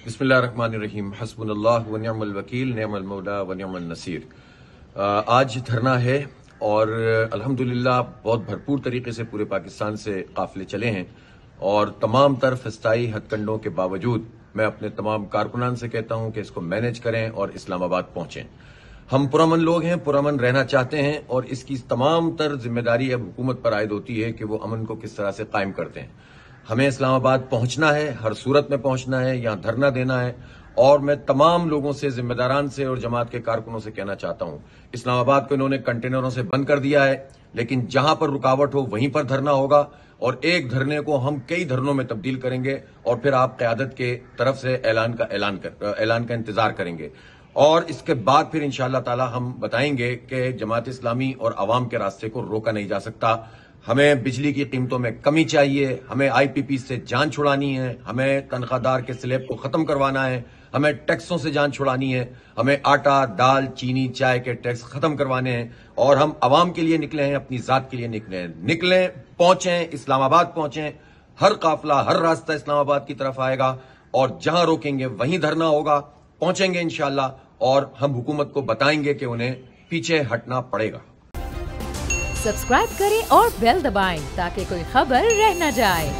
بسم اللہ الرحمن الرحیم، حسبنا اللہ و نعم الوکیل، نعم المولا و نعم النصیر۔ آج دھرنا ہے اور الحمدللہ بہت بھرپور طریقے سے پورے پاکستان سے قافلے چلے ہیں، اور تمام تر فضائی ہتھ کنڈوں کے باوجود میں اپنے تمام کارکنان سے کہتا ہوں کہ اس کو مینیج کریں اور اسلام آباد پہنچیں۔ ہم پرامن لوگ ہیں، پرامن رہنا چاہتے ہیں، اور اس کی تمام تر ذمہ داری اب حکومت پر عائد ہوتی ہے کہ وہ امن کو کس طرح سے قائم کرتے ہیں۔ ہمیں اسلام آباد پہنچنا ہے، ہر صورت میں پہنچنا ہے، یہاں دھرنا دینا ہے، اور میں تمام لوگوں سے، ذمہ داران سے اور جماعت کے کارکنوں سے کہنا چاہتا ہوں، اسلام آباد کو انہوں نے کنٹینروں سے بند کر دیا ہے، لیکن جہاں پر رکاوٹ ہو وہیں پر دھرنا ہوگا، اور ایک دھرنے کو ہم کئی دھرنوں میں تبدیل کریں گے، اور پھر آپ قیادت کے طرف سے اعلان کا انتظار کریں گے، اور اس کے بعد پھر انشاءاللہ تعالی ہم بتائیں گے کہ جماعت اسلامی اور عوام کے راستے کو روکا نہیں جا سکتا۔ ہمیں بجلی کی قیمتوں میں کمی چاہیے، ہمیں آئی پی پی سے جان چھڑانی ہے، ہمیں تنخواہ دار کے سلیب کو ختم کروانا ہے، ہمیں ٹیکسوں سے جان چھڑانی ہے، ہمیں آٹا، دال، چینی، چائے کے ٹیکس ختم کروانے ہیں، اور ہم عوام کے لیے نکلے ہیں، اپنی ذات کے لیے نکلے ہیں۔ نکلیں، پہنچیں، اسلام آباد پہنچیں، ہر قافلہ، ہر راستہ اسلام آباد کی طرف آئے گا، اور جہاں روکیں گے وہیں دھرنا ہوگا، پہنچیں گے انشاءاللہ، اور ہم حکومت کو بتائیں گے کہ انہیں پیچھے ہٹنا پڑے گا۔ سبسکرائب کریں اور بیل دبائیں تاکہ کوئی خبر رہ نہ جائے۔